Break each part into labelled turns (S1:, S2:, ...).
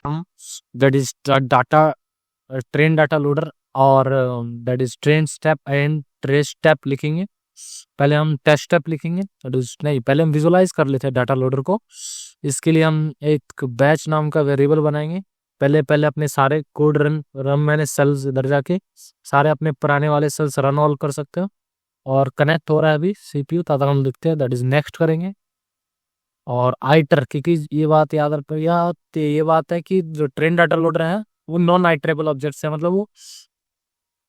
S1: हम that is data train data loader और that is train step and ट्रेस step लिखेंगे। पहले हम टेस्ट स्टेप लिखेंगे, नहीं पहले हम विजुलाइज कर लेते हैं डाटा लोडर को। इसके लिए हम एक बैच नाम का वेरिएबल बनाएंगे। पहले पहले अपने सारे कोड रन मैंने सेल्स इधर जाके सारे अपने पुराने वाले सेल्स रन ऑल कर सकते हो और कनेक्ट हो रहा है अभी सीपीयू, तब हम लिखते हैं दैट इज नेक्स्ट करेंगे। और आइटर, क्योंकि ये बात ये बात है कि जो ट्रेन डाटा लोडर है वो नॉन आइटरेबल ऑब्जेक्ट्स है,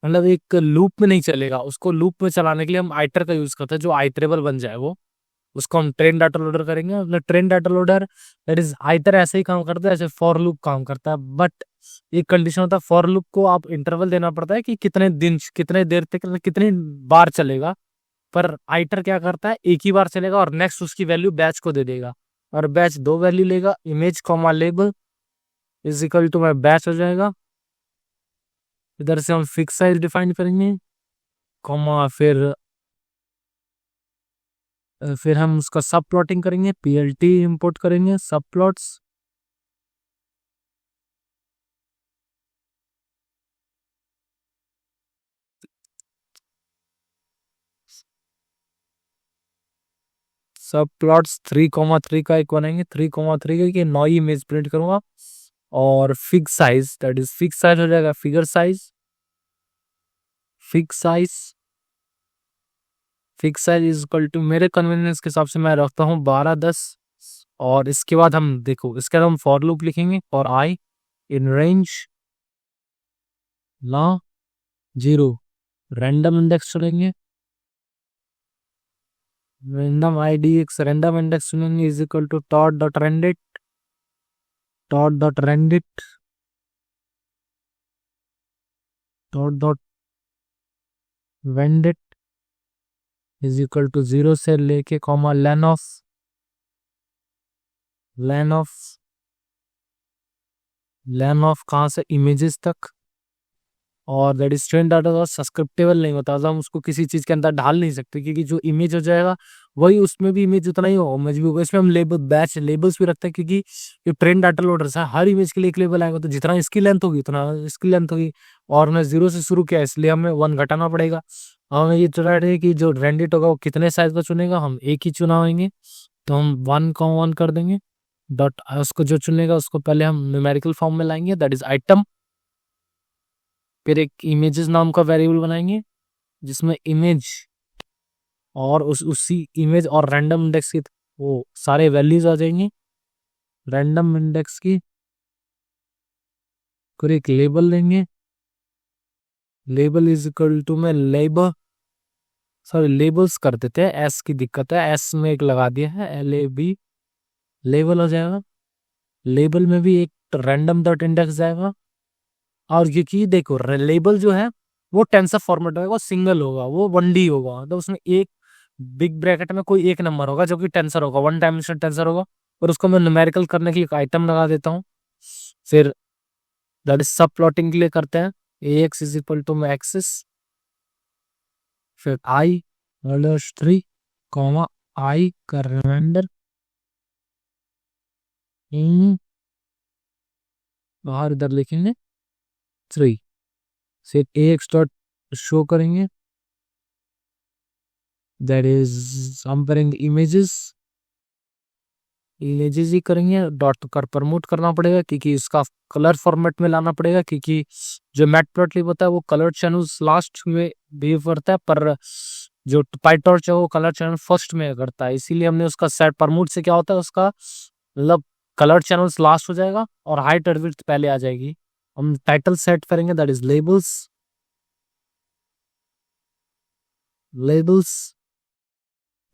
S1: मतलब एक लूप में नहीं चलेगा। उसको लूप में चलाने के लिए हम आइटर का यूज करते हैं, जो आइटरेबल बन जाए वो, उसको हम ट्रेन डाटा लोडर करेंगे। मतलब train data loader that is iter ऐसे ही काम करता है जैसे फॉर लूप काम करता है, बट एक कंडीशन होता है, फॉर लूप को आप इंटरवल देना पड़ता है कि कितने दिन कितने देर तक कितनी बार चलेगा। पर आइटर क्या करता है, एक ही बार चलेगा और नेक्स्ट उसकी वैल्यू बैच को दे देगा, और बैच दो वैल्यू लेगा, image comma label is equal to my batch हो जाएगा। इधर से हम फिक्स साइज डिफाइन करेंगे, कॉमा फिर हम उसका सब प्लॉटिंग करेंगे, पीएलटी इंपोर्ट करेंगे सब प्लॉट्स। सब प्लॉट्स 3,3 का एक बनाएंगे, 3,3 का कि 9 इमेज प्रिंट करूंगा। और fix size that is fix size हो जाएगा figure size, fix size is equal to मेरे कन्वीनियंस के हिसाब से मैं रखता हूँ 1210। और इसके बाद हम देखो, इसके बाद हम फॉर लूप लिखेंगे और आई इन रेंज ला 0 रैंडम इंडेक्स चुनेंगे, रैंडम आईडीएक्स रैंडम इंडेक्स चुनेंगे इज इक्वल टू टॉट डॉट रेंडिट डॉट डॉट वेंडिट इज इक्वल टू 0 से लेके कॉमा लेन ऑफ कहाँ से इमेजेस तक। और दैट इज ट्रेन डाटा सब्सक्रिप्टेबल नहीं होता, हम उसको किसी चीज के अंदर डाल नहीं सकते, क्योंकि जो इमेज हो जाएगा वही उसमें भी इमेज उतना ही इमेज भी होगा। इसमें हम लेबल्स भी रखते हैं, क्योंकि ये ट्रेन डाटा लोडर है, हर इमेज के लिए एक लेबल आएगा, तो जितना इसकी लेंथ होगी उतना इसकी लेंथ होगी। और हमने 0 से शुरू किया इसलिए हमें 1 घटाना पड़ेगा। हमें ये चुना है कि जो रेंडिट होगा वो कितने साइज का चुनेगा, हम एक ही चुनावेंगे, तो हम 1,1 कर देंगे। डॉट उसको जो चुनेगा उसको पहले हम न्यूमेरिकल फॉर्म में लाएंगे, दैट इज आइटम। फिर एक इमेजेस नाम का वेरिएबल बनाएंगे जिसमें इमेज और उसी इमेज और रैंडम इंडेक्स की वो सारे वैल्यूज आ जाएंगे। रैंडम इंडेक्स की फिर एक लेबल लेंगे, लेबल इज इक्वल टू में लेबल्स कर देते हैं, एस की दिक्कत है, एस में एक लगा दिया है, LAB लेबल हो जाएगा। लेबल में भी एक रैंडम डॉट इंडेक्स जाएगा। और क्योंकि देखो लेबल जो है वो टेंसर फॉर्मेट होगा, सिंगल होगा, वो 1D होगा, तो उसमें एक बिग ब्रैकेट में कोई एक नंबर होगा जो कि टेंसर होगा, 1 डायमेंशनल टेंसर होगा, और उसको मैं न्यूमेरिकल करने के लिए एक आइटम लगा देता हूँ। फिर दैट इज सब प्लॉटिंग के लिए करते हैं, AX इज इक्वल टू में एक्सिस, फिर I 3 कॉमा I का रिमाइंडर बाहर इधर लिखेंगे 3, फिर AX डॉट शो करेंगे, दैट इज हम करेंगे इमेजेस ही करेंगे। डॉट कर प्रमोट करना पड़ेगा क्योंकि इसका कलर फॉर्मेट में लाना पड़ेगा, क्योंकि जो मैटप्लॉटलिब होता है वो कलर चैनल्स लास्ट में बिहेव करता है, पर जो पाइटॉर्च है वो कलर चैनल फर्स्ट में करता है। इसीलिए हमने उसका सेट प्रमोट से क्या होता है, उसका मतलब कलर चैनल्स लास्ट हो जाएगा और हाइट और विड्थ पहले आ जाएगी। हम टाइटल सेट करेंगे, दैट इज लेबल्स,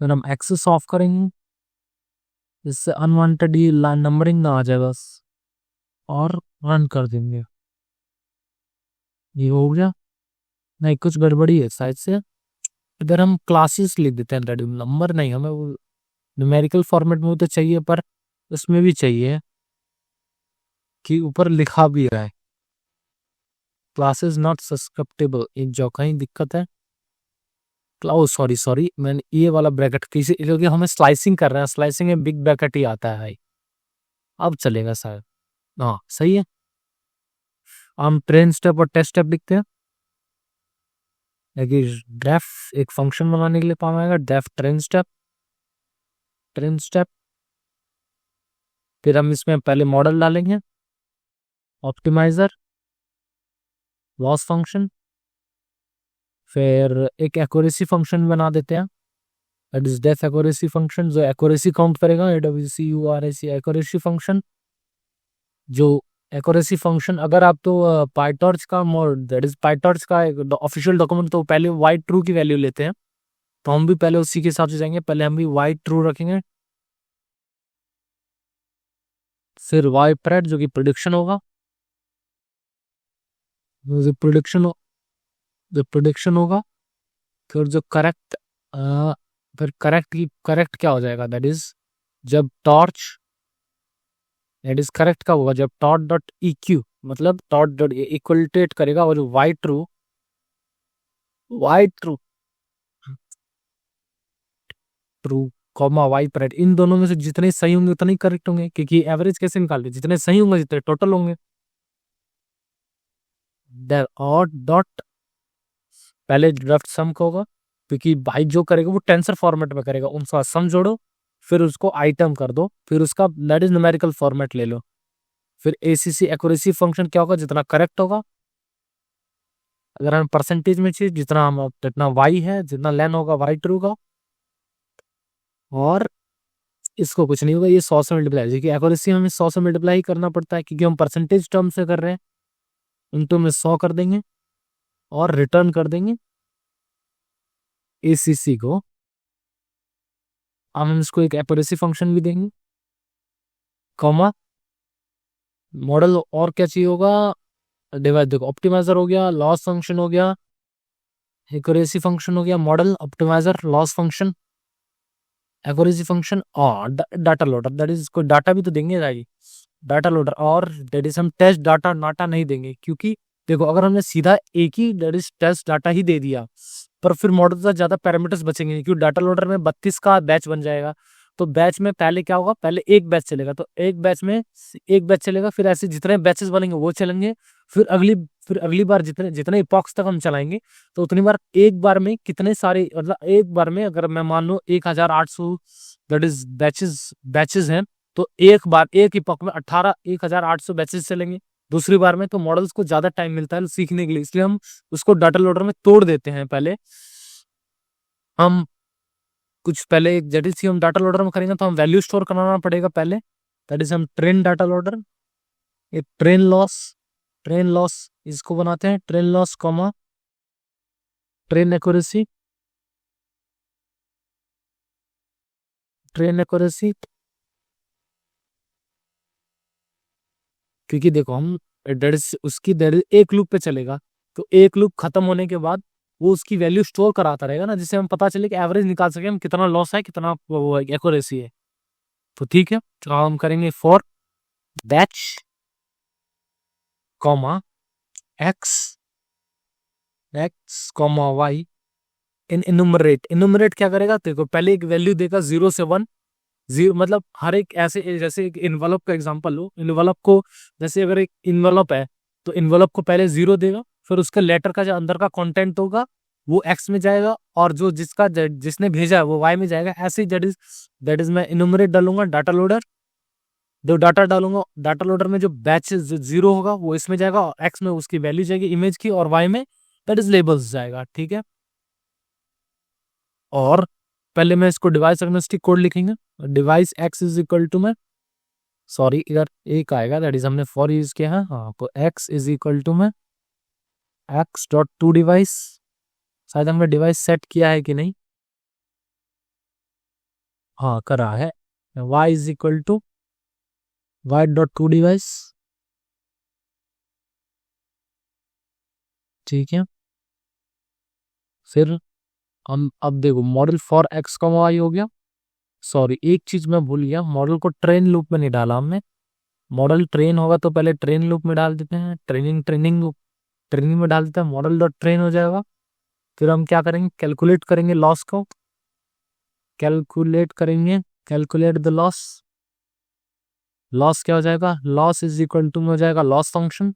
S1: फिर हम एक्सेस ऑफ करेंगे, इससे अनवांटेड ये लाइन नंबरिंग ना आ जाए बस, और रन कर देंगे। ये हो गया, नहीं कुछ गड़बड़ी है साइड से। इधर हम क्लासेस लिख देते हैं, नंबर नहीं, हमें वो न्यूमेरिकल फॉर्मेट में तो चाहिए, पर उसमें भी चाहिए कि ऊपर लिखा भी रहा है क्लासेस नॉट सब्सक्रिप्टेबल, एक जो कहीं दिक्कत है। सॉरी मैंने ये वाला ब्रैकेट किसी, क्योंकि हमें स्लाइसिंग कर रहे हैं, स्लाइसिंग में बिग ब्रैकेट ही आता है भाई, अब चलेगा शायद। हाँ सही है। हम ट्रेन स्टेप और टेस्ट स्टेप लिखते हैं। डेफ एक फंक्शन बनाने के लिए काम आएगा, def train step, train step. फिर हम इसमें पहले मॉडल डालेंगे, ऑप्टिमाइजर, लॉस फंक्शन, फिर एक एक्यूरेसी फंक्शन बना देते हैं, that is def accuracy function, जो एक्यूरेसी काउंट करेगा, AWCURAC एक्यूरेसी फंक्शन। जो एक्यूरेसी फंक्शन, अगर आप तो पाइटॉर्च का दैट इज पाइटॉर्च का ऑफिशियल डॉक्यूमेंट, तो पहले वाई ट्रू की वैल्यू लेते हैं, तो हम भी पहले उसी के हिसाब से जाएंगे। पहले हम भी वाई ट्रू रखेंगे, फिर वाई प्रेड जो कि प्रिडिक्शन होगा, जो प्रिडिक्शन जो प्रिडिक्शन होगा, फिर जो करेक्ट, फिर करेक्ट की करेक्ट क्या हो जाएगा, दैट इज जब टॉर्च, दैट इज करेक्ट का होगा जब टॉट डॉट EQ, मतलब टॉट डॉट इक्वलिटेट करेगा, और y true, y true true comma y pred, इन दोनों में से जितने सही होंगे उतने ही करेक्ट होंगे, क्योंकि एवरेज कैसे निकालते, जितने सही होंगे जितने टोटल होंगे। और डॉट पहले ड्राफ्ट सम का होगा, क्योंकि भाई जो करेगा वो टेंसर फॉर्मेट में करेगा, उनका सम जोड़ो, फिर उसको आइटम कर दो, फिर उसका दैट इज न्यूमेरिकल फॉर्मेट ले लो। फिर ACC एक्यूरेसी फंक्शन क्या होगा, जितना करेक्ट होगा, अगर हम परसेंटेज में चाहिए, जितना वाई है, जितना लेन होगा वाई ट्रू का, और इसको कुछ नहीं होगा, ये 100 से मल्टीप्लाई, क्योंकि एक्यूरेसी हमें 100 से मल्टीप्लाई करना पड़ता है, क्योंकि हम परसेंटेज टर्म से कर रहे हैं। इनटू में 100 कर देंगे और रिटर्न कर देंगे ACC को। हम इसको एक एक्यूरेसी फंक्शन भी देंगे, कॉमा मॉडल, और क्या चाहिए होगा, डिवाइड, देखो ऑप्टिमाइजर हो गया, लॉस फंक्शन हो गया, एक्यूरेसी फंक्शन हो गया, model, optimizer, loss function, accuracy function, और डाटा लोडर, दैट इज कोई डाटा भी तो देंगे जाएगी, डाटा लोडर, और दैट इज हम टेस्ट डाटा डाटा नहीं देंगे, क्योंकि देखो अगर हमने सीधा एक ही दैट इज टेस्ट डाटा ही दे दिया, पर फिर मॉडल से ज्यादा पैरामीटर्स बचेंगे नहीं, क्योंकि डाटा लोडर में 32 का बैच बन जाएगा। तो बैच में पहले क्या होगा, पहले एक बैच चलेगा, तो एक बैच में एक बैच चलेगा, फिर ऐसे जितने बैचेस बनेंगे वो चलेंगे, फिर अगली बार जितने जितने इपॉक्स तक हम चलाएंगे, तो उतनी बार एक बार में कितने सारे, मतलब एक बार में अगर मैं मान लो 1800 दैट इज बैचेस बैचेस हैं, तो एक बार एक इपॉक में 1800 बैचेस चलेंगे। दूसरी बार में तो मॉडल्स को ज्यादा टाइम मिलता है सीखने के लिए, इसलिए हम उसको डाटा लोडर में तोड़ देते हैं। पहले हम कुछ पहले एक जटिल सी हम डाटा लोडर में करेंगे, तो हम वैल्यू स्टोर कराना पड़ेगा पहले, दैट इज हम ट्रेन डाटा लोडर, एक ट्रेन लॉस इसको बनाते हैं, train loss comma train accuracy, train accuracy, क्योंकि देखो हम उसकी एक लूप पे चलेगा, तो एक लूप खत्म होने के बाद वो उसकी वैल्यू स्टोर कराता रहेगा ना, जिससे हम पता चले कि एवरेज निकाल सके हम कितना लॉस है, कितना वो एक्यूरेसी है। तो ठीक है, तो हम करेंगे for batch comma X X comma Y in enumerate क्या करेगा, देखो पहले एक वैल्यू देगा 0 से 1, जीरो मतलब हर एक ऐसे, जैसे एक इन्वेलप का एग्जांपल लो, इन्वेलप को, जैसे अगर एक इन्वेलप है, तो इन्वेलप को पहले 0 देगा, फिर उसके लेटर का जो अंदर का कंटेंट होगा वो एक्स में जाएगा, और जो जिसने भेजा है वो वाई में जाएगा। ऐसे ही दैट इज मैं इनुमरेट डालूंगा डाटा लोडर, जो डाटा डालूंगा डाटा लोडर में जो बैच 0 होगा वो इसमें जाएगा, और एक्स में उसकी वैल्यू जाएगी इमेज की, और वाई में दैट इज लेबल्स जाएगा। ठीक है, और पहले मैं इसको डिवाइस एग्नोस्टिक कोड लिखेंगे, device X is equal to में, सॉरी इधर एक आएगा, दैट इज हमने फॉर यूज किया है, हाँ, तो एक्स इज इक्वल टू में एक्स डॉट टू डिवाइस, शायद हमने डिवाइस सेट किया है कि नहीं, हाँ करा है, Y is equal to Y dot to device. ठीक है, फिर हम अब देखो मॉडल फॉर एक्स का वाई हो गया, सॉरी एक चीज मैं भूल गया, मॉडल को ट्रेन लूप में नहीं डाला हमने, मॉडल ट्रेन होगा तो पहले ट्रेन लूप में डाल देते हैं, ट्रेनिंग में डाल देते हैं, मॉडल डॉट ट्रेन हो जाएगा। फिर हम क्या करेंगे, कैलकुलेट करेंगे लॉस को, कैलकुलेट द लॉस, लॉस क्या हो जाएगा, लॉस इज इक्वल टू में हो जाएगा लॉस फंक्शन।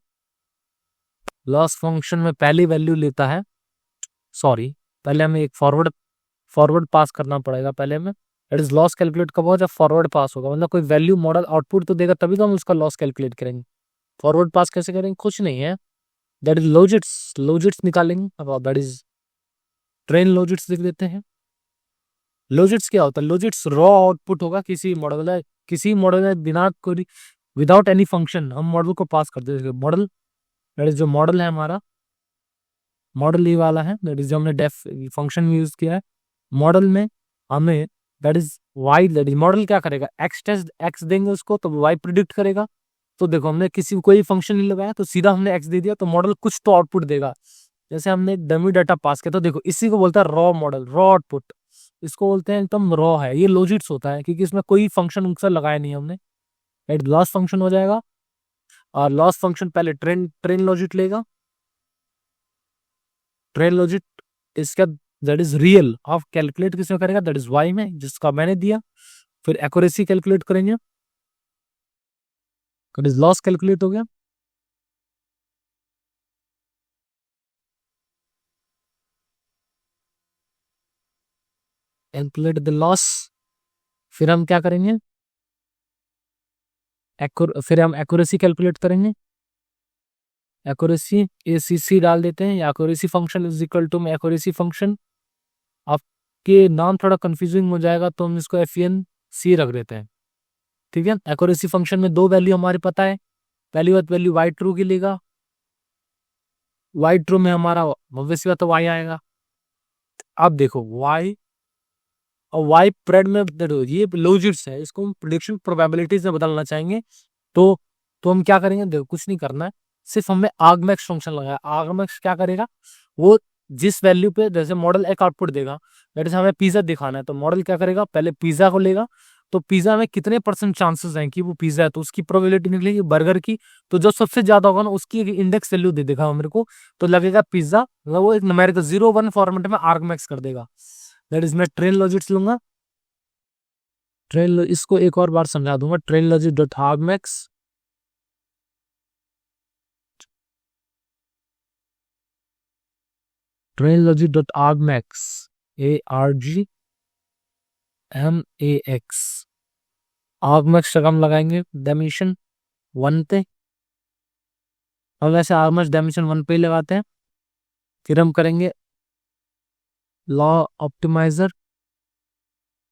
S1: लॉस फंक्शन में पहली वैल्यू लेता है, सॉरी पहले हमें एक फॉरवर्ड पास करना पड़ेगा पहले में। दैट इज लॉस कैलकुलेट कब होगा, जब फॉरवर्ड पास होगा, मतलब कोई वैल्यू मॉडल आउटपुट तो देगा तभी तो हम उसका लॉस कैलकुलेट करेंगे। फॉरवर्ड पास कैसे करेंगे, कुछ नहीं है, दैट इज लॉजिट्स, लॉजिट्स निकालेंगे। अब दैट इज ट्रेन लॉजिट्स लिख देते हैं। लॉजिट्स क्या होता है, लॉजिट्स रॉ आउटपुट होगा किसी मॉडल में बिना कोई विदाउट एनी फंक्शन हम मॉडल को पास कर देंगे। मॉडल दैट इज जो मॉडल है हमारा, मॉडल ये वाला है, दैट इज जो हमने डेफ फंक्शन में यूज किया है। मॉडल में हमें that is Y, that is model क्या करेगा, एक्स टेस्ट एक्स देंगे उसको तो वाई प्रिडिक्ट करेगा। तो देखो हमने किसी कोई फंक्शन नहीं लगाया तो सीधा हमने एक्स दे दिया, तो मॉडल कुछ तो आउटपुट देगा। जैसे हमने एक डमी डाटा पास किया तो देखो इसी को बोलता है रॉ मॉडल, रॉ आउटपुट, इसको बोलते हैं एकदम रॉ है, ये लॉजिट्स होता है क्योंकि इसमें कोई फंक्शन उनसे लगाया नहीं हमने। राइट, लॉस फंक्शन हो जाएगा। और लॉस फंक्शन पहले ट्रेन ट्रेन लॉजिट लेगा, ट्रेन लॉजिट इसका that is real of calculate किसमें करेगा, दैट इज वाई में जिसका मैंने दिया। फिर एक्यूरेसी कैलकुलेट करेंगे, दैट इज लॉस कैलकुलेट हो गया। कैलकुलेट द लॉस, फिर हम क्या करेंगे, फिर हम एक्यूरेसी कैलकुलेट करेंगे। एक्यूरेसी एसीसी डाल देते हैं, या accuracy function is equal to में एक्यूरेसी फंक्शन। आपके नाम थोड़ा कंफ्यूजिंग हो जाएगा तो हम इसको एफएन सी रख देते हैं। ठीक है, एक्यूरेसी फंक्शन में दो वैल्यू हमारे पता है, पहली बात वैल्यू वाई ट्रू की लेगा, वाई ट्रू में हमारा ऑब्वियसली बात तो वाई आएगा। अब देखो वाई और वाई प्रेड में देखो ये लॉजिट्स है, इसको हम प्रिडिक्शन प्रोबेबिलिटीज में बदलना चाहेंगे। तो हम क्या करेंगे, देखो कुछ नहीं करना है, सिर्फ हमें आर्गमैक्स फंक्शन लगाया। आर्गमैक्स क्या करेगा, वो जिस वैल्यू पे जैसे मॉडल एक आउटपुट देगा, दैट इज हमें पिज्जा दिखाना है तो मॉडल क्या करेगा, पहले पिज्जा को लेगा, तो पिज्जा में कितने परसेंट चांसेस हैं कि वो पिज्जा है, तो उसकी प्रोबेबिलिटी निकलेगी। बर्गर की तो जो सबसे ज्यादा होगा ना उसकी एक इंडेक्स वैल्यू दे देगा मेरे को, तो लगेगा पिज्जा, मतलब वो एक न्यूमेरिकल 0 1 फॉर्मेट में आर्गमैक्स कर देगा। दैट इज मैं ट्रेन लॉजिट्स लूंगा, इसको एक और बार समझा दूंगा, train logic dot argmax, train logic dot argmax, ARGMAX, argmax तक हम लगाएंगे डायमेंशन 1 पे। और वैसे आर्गमैक्स डायमेंशन 1 पे ही लगाते हैं। फिर हम करेंगे लॉ optimizer,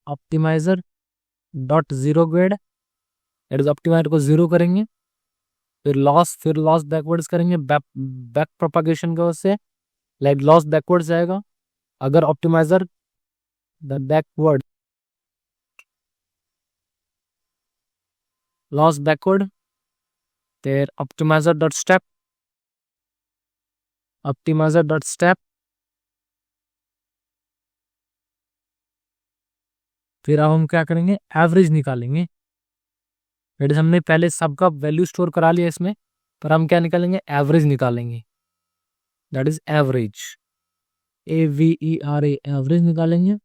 S1: optimizer dot zero grad, that is optimizer को जीरो करेंगे। फिर लॉस बैकवर्ड्स करेंगे, बैक प्रोपागेशन की वजह से लाइक लॉस बैकवर्ड्स जाएगा। अगर optimizer the backward loss backward, फिर optimizer dot step, optimizer dot step, फिर अब हम क्या करेंगे, एवरेज निकालेंगे। दैट इज हमने पहले सबका वैल्यू स्टोर करा लिया इसमें, पर हम क्या निकालेंगे, एवरेज निकालेंगे। That is average, AVERA, average निकालेंगे।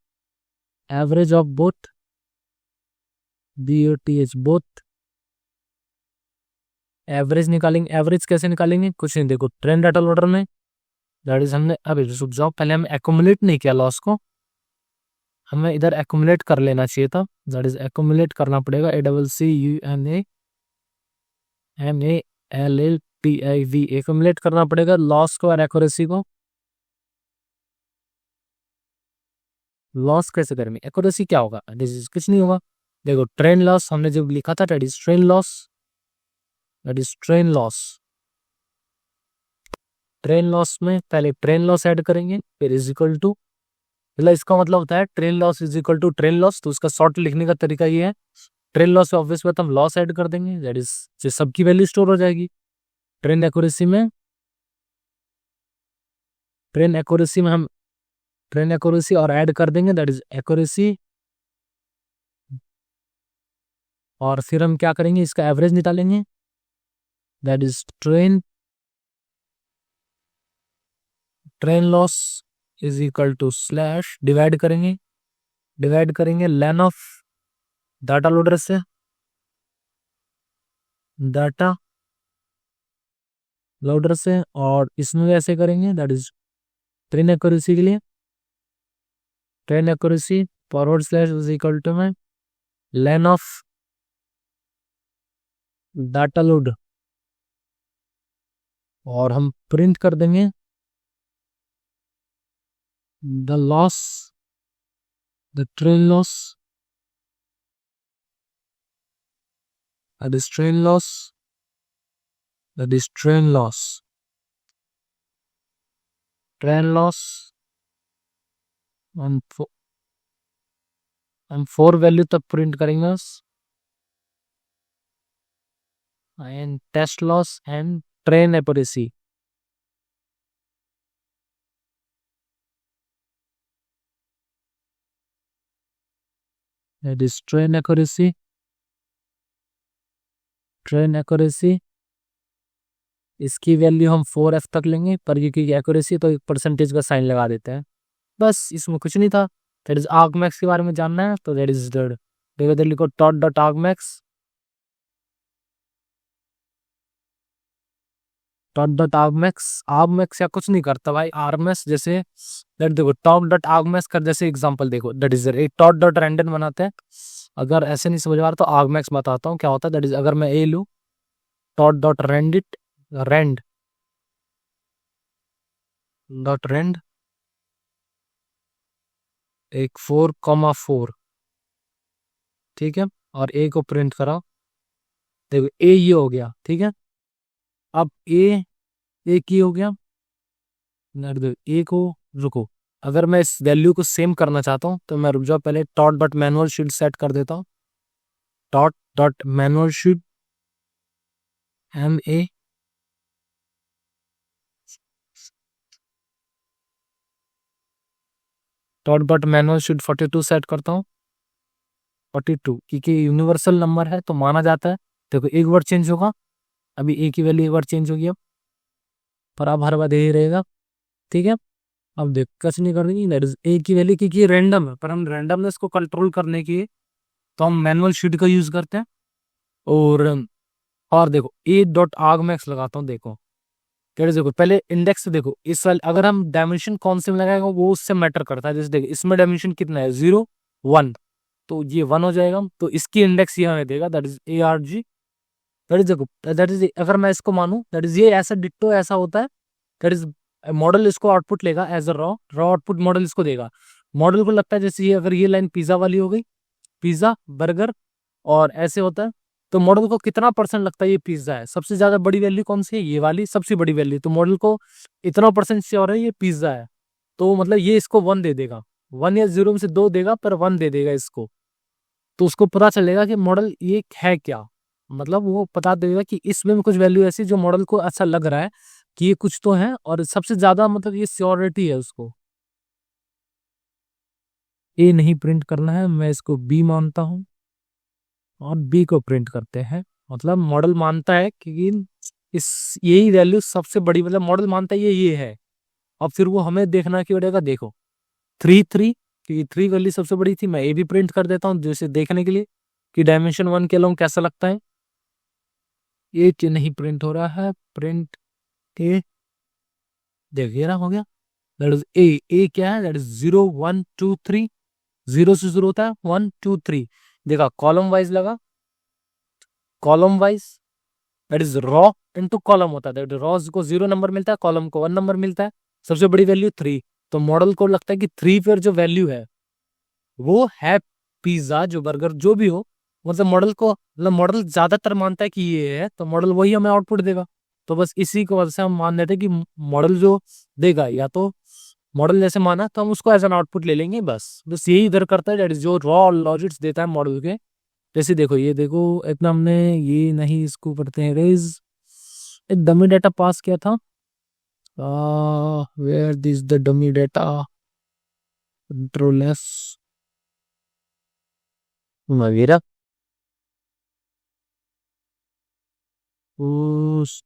S1: Average of both, BOTH both, average निकालेंगे। एवरेज कैसे निकालेंगे, कुछ नहीं, देखो ट्रेंड डाटा लोडर में दैट इज हमने अभी रुक जाओ, पहले हम एक्यूमुलेट नहीं किया लॉस को, हमें इधर एक्यूमुलेट कर लेना चाहिए था। दैट इज एक्यूमुलेट करना पड़ेगा, ACCUMAMALLTIV, एक्यूमुलेट करना पड़ेगा लॉस को और एक्यूरेसी को। लॉस कैसे करेंगे, एक्यूरेसी क्या होगा, कुछ नहीं होगा। देखो ट्रेन लॉस हमने जब लिखा था, that is train loss, that is train loss. Train loss में पहले ट्रेन लॉस ऐड करेंगे, फिर इज इक्वल टू, मतलब इसका मतलब होता है train loss is equal to train loss, तो उसका शॉर्ट लिखने का तरीका ये है, ट्रेन लॉस में ऑब्वियस बात हम लॉस ऐड कर देंगे, दैट इज सबकी वैल्यू स्टोर हो जाएगी। ट्रेन एक्यूरेसी में, ट्रेन एक्यूरेसी में हम ट्रेन एक्यूरेसी और ऐड कर देंगे, दैट इज एक्यूरेसी। और फिर हम क्या करेंगे, इसका एवरेज निकालेंगे, that is train loss is equal to slash divide करेंगे लेन ऑफ डाटा लोडर से, डाटा लोडर से, और इसमें ऐसे करेंगे, दैट इज ट्रेन एक्यूरेसी के लिए train accuracy forward slash is equal to में लेन ऑफ डाटा लोड, और हम प्रिंट कर देंगे the loss, the train loss, that is train loss, that is train loss, train loss, हम 4 value तक print करेंगे, and test loss and train accuracy. That is train accuracy, train accuracy, इसकी value हम 4f तक लेंगे, पर क्योंकि accuracy तो एक परसेंटेज का साइन लगा देते हैं। बस इसमें कुछ नहीं था। दैट इज आर्गमैक्स के बारे में जानना है तो दैट इज लिखो dot dot argmax, dot dot argmax. Argmax या कुछ नहीं करता भाई, आर्गमैक्स जैसे दैट देखो टॉप डॉट आर्गमैक्स कर, जैसे एग्जांपल देखो, दैट इज एक डॉट डॉट रेंडम बनाते हैं। अगर ऐसे नहीं समझ आ रहा तो आर्गमैक्स बताता हूँ क्या होता है। दैट इज अगर मैं ए लूँ dot dot randint rand dot rand एक 4,4, ठीक है, और ए को प्रिंट करा, देखो ए ये हो गया, ठीक है। अब ए की हो गया, ए को रुको, अगर मैं इस वैल्यू को सेम करना चाहता हूँ तो मैं रुक जाओ, पहले dot dot manual sheet set कर देता हूँ, dot dot manual sheet MA dot dot manual sheet 42 set करता हूँ, 42 क्योंकि यूनिवर्सल नंबर है तो माना जाता है। देखो एक वर्ड चेंज होगा, अभी ए की वैल्यू एक बार चेंज होगी, अब पर अब हर बार यही रहेगा, ठीक है। अब देख कुछ नहीं कर रही, दैट इज ए की वैल्यू क्योंकि रैंडम है, पर हम रैंडमनेस को कंट्रोल करने के लिए तो हम मैनुअल शीट का यूज करते हैं। और देखो ए डॉट आर्गमैक्स लगाता हूँ, देखो क्या देखो पहले इंडेक्स देखो, इस वाले अगर हम डायमेंशन कौन से में लगाएगा वो उससे मैटर करता है। जैसे देखो इसमें डायमेंशन कितना है 0 1, तो ये 1 हो जाएगा, तो इसकी इंडेक्स ये हमें देगा, that is ARG। That is देखो, दैट इज अगर मैं इसको मानूं, दैट इज ये ऐसा डिट्टो ऐसा होता है, दैट इज मॉडल इसको आउटपुट लेगा as a raw raw output model इसको देगा। मॉडल को लगता है जैसे ये अगर ये लाइन पिज्जा वाली हो गई, पिज्जा बर्गर और ऐसे होता है, तो मॉडल को कितना परसेंट लगता है ये पिज्जा है, सबसे ज्यादा बड़ी वैल्यू कौन सी है, ये वाली सबसे बड़ी वैल्यू, तो मॉडल को इतना परसेंट श्योर है ये पिज्जा है, तो मतलब ये इसको 1 दे देगा, 1 या 0 में से 2 देगा पर 1 दे देगा इसको, तो उसको पता चलेगा कि मॉडल ये है क्या, मतलब वो पता देगा कि इसमें कुछ वैल्यू ऐसी जो मॉडल को अच्छा लग रहा है कि ये कुछ तो है, और सबसे ज्यादा मतलब ये श्योरिटी है उसको। ए नहीं प्रिंट करना है, मैं इसको बी मानता हूँ और बी को प्रिंट करते हैं, मतलब मॉडल मानता है कि इस यही वैल्यू सबसे बड़ी, मतलब मॉडल मानता है ये है। अब फिर वो हमें देखना कि पड़ेगा, देखो 3 कि 3 वैल्यू सबसे बड़ी थी, मैं ए भी प्रिंट कर देता हूँ जैसे देखने के लिए कि डायमेंशन 1 के अलावा कैसा लगता है। ये नहीं प्रिंट हो रहा है, प्रिंट ए, देखिए ना हो गया, दैट इज ए क्या है, दैट इज 0 1 2 3, 0 से शुरू होता है 1 2 3, देखा कॉलम वाइज लगा, column wise that is raw into column होता है, दैट रॉ को 0 नंबर मिलता है, कॉलम को 1 नंबर मिलता है, सबसे बड़ी वैल्यू 3, तो मॉडल को लगता है कि 3 पर जो वैल्यू है वो है पिज्जा जो बर्गर जो भी हो, मतलब मॉडल को, मतलब मॉडल ज्यादातर मानता है कि ये है, तो मॉडल वही हमें आउटपुट देगा। तो बस इसी को वजह से हम मान लेते हैं कि मॉडल जो देगा, या तो मॉडल जैसे माना तो हम उसको एज एन आउटपुट ले लेंगे, बस बस यही इधर करता है, दैट इज जो रॉ लॉजिक्स देता है मॉडल के। जैसे देखो ये देखो इतना हमने ये नहीं इसको करते हैं रेज, एक डमी डाटा पास किया था, where this the dummy data control S वगैरह, उस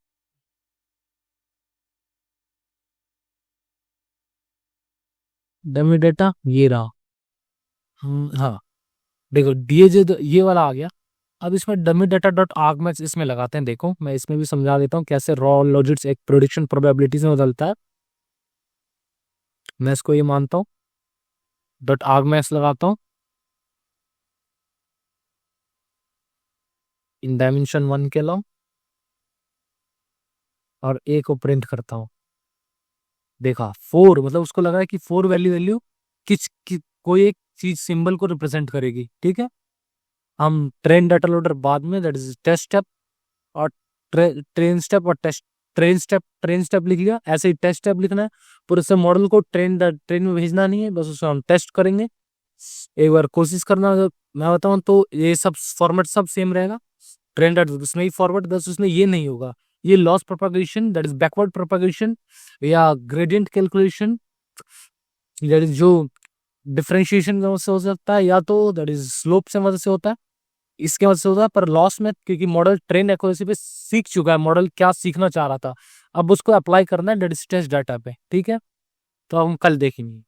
S1: डमी डाटा ये रहा। हाँ देखो ये जो ये वाला आ गया, अब इसमें डमी डाटा डॉट आर्गमैक्स इसमें लगाते हैं। देखो मैं इसमें भी समझा देता हूँ कैसे रॉ लॉजिक्स एक प्रोडिक्शन प्रोबेबिलिटीज में बदलता है। मैं इसको ये मानता हूँ, डॉट आर्गमैक्स लगाता हूँ, इन डायमेंशन 1 के लॉन्ग, और ए को प्रिंट करता हूँ। देखा 4, मतलब उसको लगा है कि 4 वैल्यू वैल्यू कोई एक चीज सिंबल को रिप्रेजेंट करेगी। ठीक है, हम ट्रेन डाटा लोडर बाद में, दैट इज टेस्ट स्टेप और ट्रेन स्टेप और टेस्ट, ट्रेन स्टेप लिखिएगा, ऐसे ही टेस्ट स्टेप लिखना है। पूरे से मॉडल को ट्रेन में भेजना नहीं है, बस उसको हम टेस्ट करेंगे। एक बार कोशिश करना, अगर मैं बताऊं तो ये सब फॉर्मेट सब सेम रहेगा। ट्रेन डाटा उसमें ही फॉरवर्ड, बस उसमें ये नहीं होगा, ये loss propagation that is backward propagation या ग्रेडियंट कैलकुलेशन दैट इज जो डिफरेंशिएशन से हो सकता है, या तो दैट इज स्लोप से मदद से होता है, इसके मदद से होता है। पर लॉस में क्योंकि मॉडल ट्रेन एक्यूरेसी पे सीख चुका है, मॉडल क्या सीखना चाह रहा था, अब उसको अप्लाई करना है दैट इज टेस्ट डाटा पे। ठीक है, तो हम कल देखेंगे।